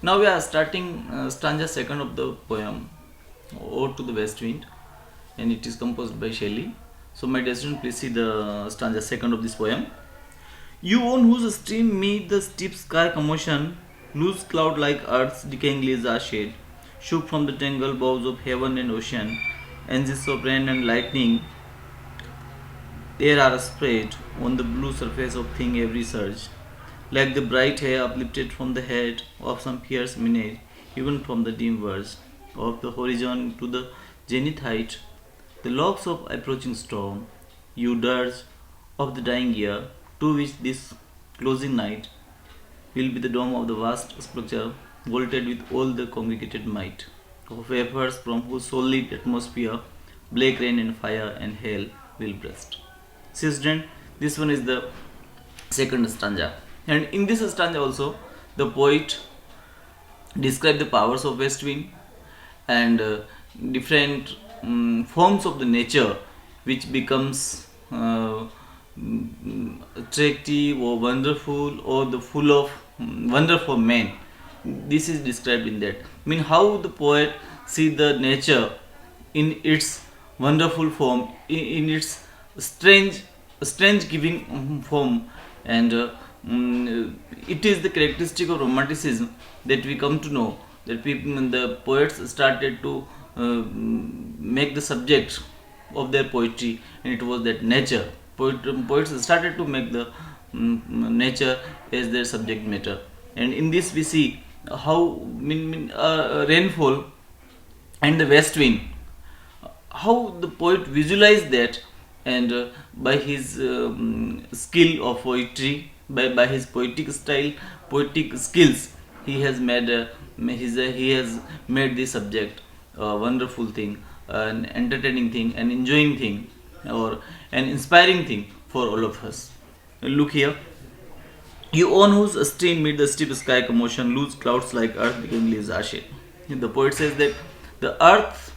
Now we are starting stanza second of the poem Ode to the West Wind, and it is composed by Shelley. So my dear student, please see the stanza second of this poem. You on whose stream meet the steep sky commotion, loose cloud like earth's decaying leaves are shed, shook from the tangled boughs of heaven and ocean, engines of rain and lightning, there are spread on the blue surface of thing every surge, like the bright hair uplifted from the head of some fierce minute, even from the dim verge of the horizon to the zenith height, the locks of approaching storm, you dirge of the dying year, to which this closing night will be the dome of the vast structure, vaulted with all the congregated might of vapors from whose solid atmosphere black rain and fire and hail will burst. See, student, this one is the second stanza, and in this stanza also the poet describe the powers of west wind and different forms of the nature which becomes attractive or wonderful or the full of wonder for men. This is described in that. I mean, how the poet see the nature in its wonderful form, in its strange giving form, and it is the characteristic of romanticism that we come to know that the poets started to make the subject of their poetry, and it was that nature. Poets started to make the nature as their subject matter, and in this we see how rainfall and the west wind, how the poet visualized that, and by his by his poetic style, poetic skills, he has made he has made this subject a wonderful thing, an entertaining thing, an enjoying thing, or an inspiring thing for all of us. Look here. You on whose stream mid the steep sky commotion, loose clouds like earth became leaves are shed. The poet says that the earth,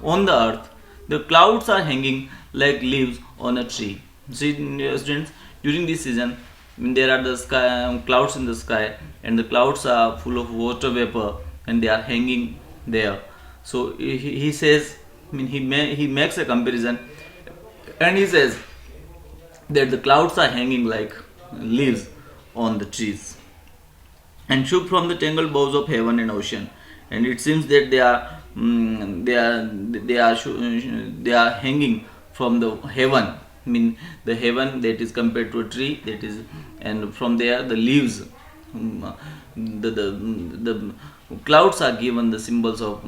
on the earth, the clouds are hanging like leaves on a tree. See, students, during this season, when there are the sky clouds in the sky, and the clouds are full of water vapor, and they are hanging there. So he says, he makes a comparison, and he says that the clouds are hanging like leaves on the trees and shook from the tangled boughs of heaven and ocean, and it seems that they are hanging from the heaven. I mean, the heaven that is compared to a tree, that is, and from there the leaves, the clouds are given the symbols of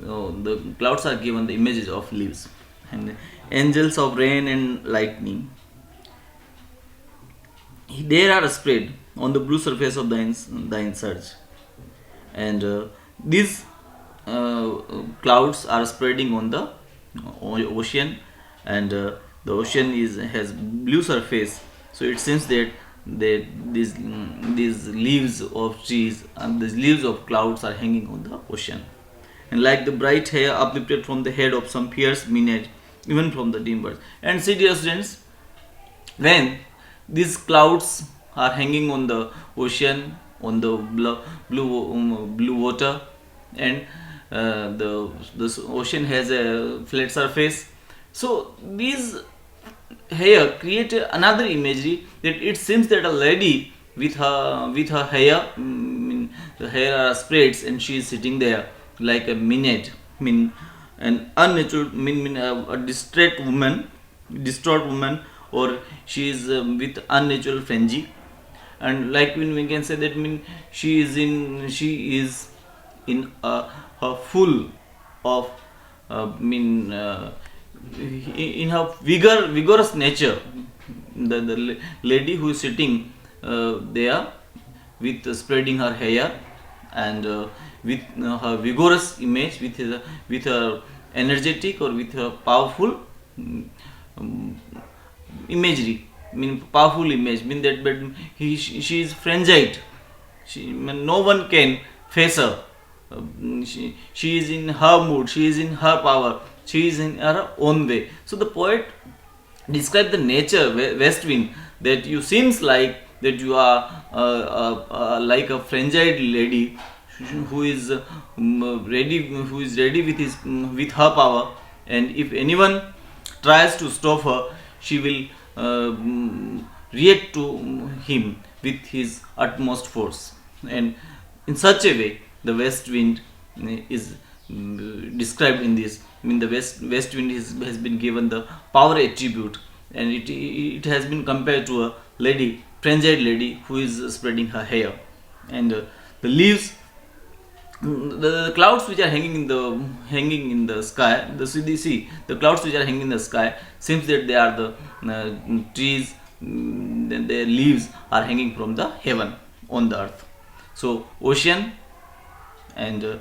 the clouds are given the images of leaves, and angels of rain and lightning, there are spread on the blue surface of thine surge, and these clouds are spreading on the ocean, and the ocean has blue surface, so it seems that these leaves of trees and these leaves of clouds are hanging on the ocean, and like the bright hair uplifted from the head of some fierce minute, even from the dim birds. And see, dear students, when these clouds are hanging on the ocean, on the blue water, and the ocean has a flat surface, so these hair create another imagery, that it seems that a lady with her hair, the hair are spreads, and she is sitting there like a minute, an unnatural, a distraught woman, or she is with unnatural frenzy, and like when we can say that, she is in her full of in her vigorous nature, the lady who is sitting there with spreading her hair, and with her vigorous image, with her energetic or with her powerful imagery, powerful image, that, but she is frenzied, no one can face her. She is in her mood, she is in her power, she is in her own way. So the poet described the nature, west wind, that you seems like that you are like a frenzied lady who is ready with his with her power, and if anyone tries to stop her, she will react to him with his utmost force. And in such a way, the west wind is described in this. I mean, the west wind has been given the power attribute, and it has been compared to a lady, frenzied lady who is spreading her hair. And the leaves, the clouds which are hanging in the sky, the clouds which are hanging in the sky seems that they are the trees, then their leaves are hanging from the heaven on the earth. So ocean and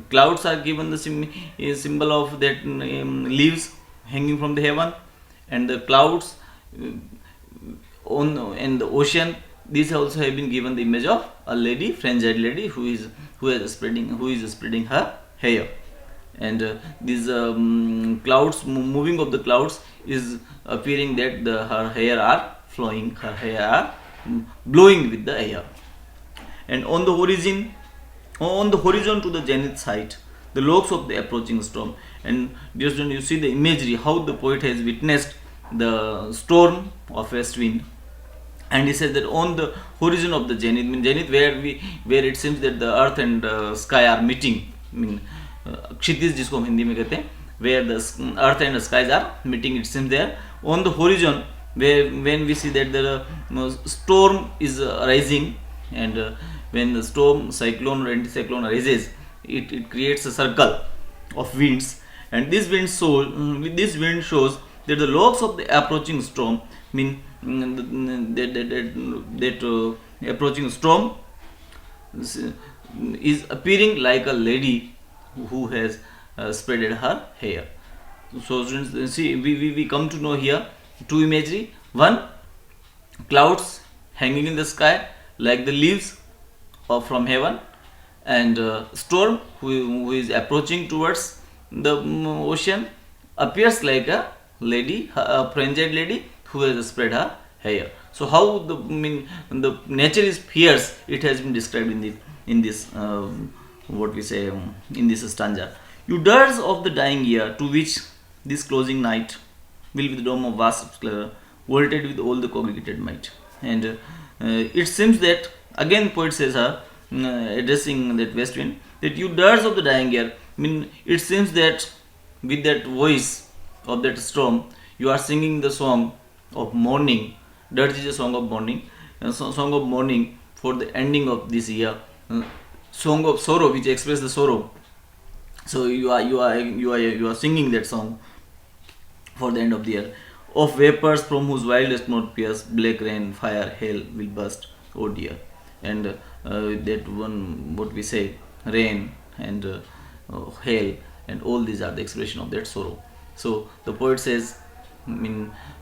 clouds are given the symbol of that leaves hanging from the heaven, and the clouds on and the ocean, these also have been given the image of a lady, frenzied lady who is spreading her hair. And these clouds, moving of the clouds is appearing that her hair are flowing, her hair are blowing with the air. And on the horizon to the zenith side, the locks of the approaching storm. And dear student, you see the imagery how the poet has witnessed the storm of west wind. And he says that on the horizon of the zenith, zenith where it seems that the earth and sky are meeting, क्षितिज जिसको हम हिंदी में कहते हैं, where the earth and the skies are meeting, it seems there on the horizon, where when we see that the storm is rising, and when the storm, cyclone or anticyclone arises, it creates a circle of winds, and this wind shows that the locks of the approaching storm mean that approaching storm is appearing like a lady who has spreaded her hair. So students, see, we come to know here two imagery. One, clouds hanging in the sky like the leaves from heaven, and storm who is approaching towards the ocean appears like a lady, a frenzied lady who has spread her hair. So how the nature is fierce, it has been described in this what we say in this stanza. You dirge of the dying year, to which this closing night will with the dome of vast splendor, vaulted with all the congregated might. And it seems that again poet says her addressing that west wind, that you dirge of the dying year. It seems that with that voice of that storm, you are singing the song of mourning. Dirge is a song of mourning, song of mourning for the ending of this year, song of sorrow which express the sorrow. So you are singing that song for the end of the year. Of vapors from whose wildest note pierce, black rain, fire, hail will burst, oh dear. And that one, what we say, rain and hail, and all these are the expression of that sorrow. So the poet says,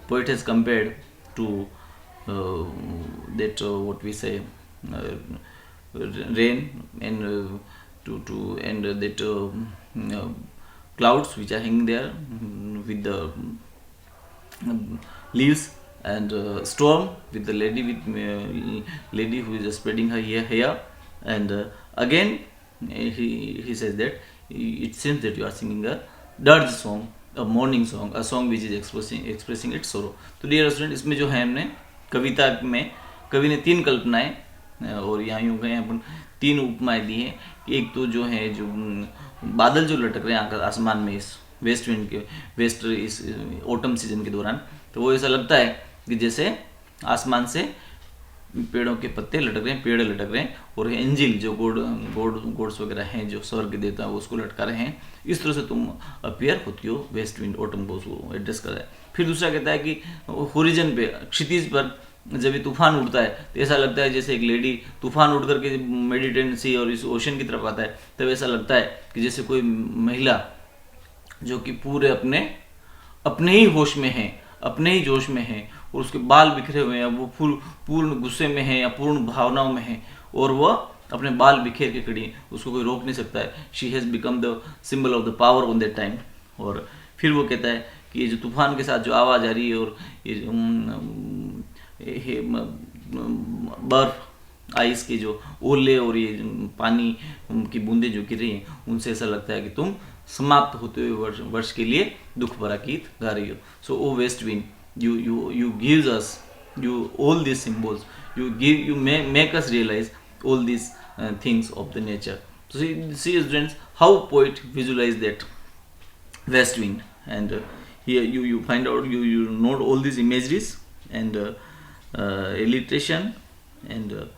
poet has compared to that what we say, rain, and and that clouds which are hanging there with the leaves, and storm with the lady who is spreading her hair. And again he says that it seems that you are singing a dirge song, a mourning song, a song which is expressing its sorrow. तो dear student, इसमें जो है हमने कविता में कवि ने तीन कल्पनाएं और यहाँ यूँ गए अपन तीन उपमाएं दी हैं. एक तो जो है जो बादल जो लटक रहे हैं आसमान में इस वेस्ट इस ऑटम सीजन के दौरान, तो वो ऐसा लगता है कि जैसे आसमान से पेड़ों के पत्ते लटक रहे हैं, पेड़ लटक रहे हैं, और एंजिल जो गोड्स वगैरह हैं जो स्वर्ग देता है उसको लटका रहे हैं. इस तरह से तुम अपीयर होती हो वेस्ट विंड ऑटम को, उसको एड्रेस कर रहा है. फिर दूसरा कहता है कि होरिजन पे, क्षितिज पर जब ये तूफान उड़ता है तो ऐसा लगता है जैसे एक लेडी तूफान उड़ करके मेडिटेरेनियन सी और इस ओशन की तरफ आता है, तब ऐसा लगता है कि जैसे कोई महिला जो कि पूरे अपने ही होश में है, अपने ही जोश में है, और उसके बाल बिखरे हुए हैं, वो पूर्ण गुस्से में है या पूर्ण भावनाओं में है, और वह अपने बाल बिखेर के खड़ी है, उसको कोई रोक नहीं सकता है. She has become the symbol of the power on that time. और फिर वो कहता है कि ये जो तूफान के साथ जो आवाज़ आ रही है, और ये बर्फ आइस के जो ओले और ये पानी की बूंदें जो गिर रही हैं, उनसे ऐसा लगता है कि तुम समाप्त होते हुए वर्ष के लिए दुख भरा गीत गा रही हो. So O west wind, you gives us you all these symbols, you make us realize all these things of the nature. So see students, how poet visualize that west wind, and here you find out, you note all these imageries and alliteration and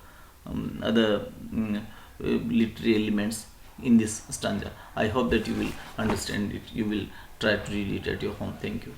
other literary elements in this stanza. I hope that you will understand it, you will try to read it at your home. Thank you.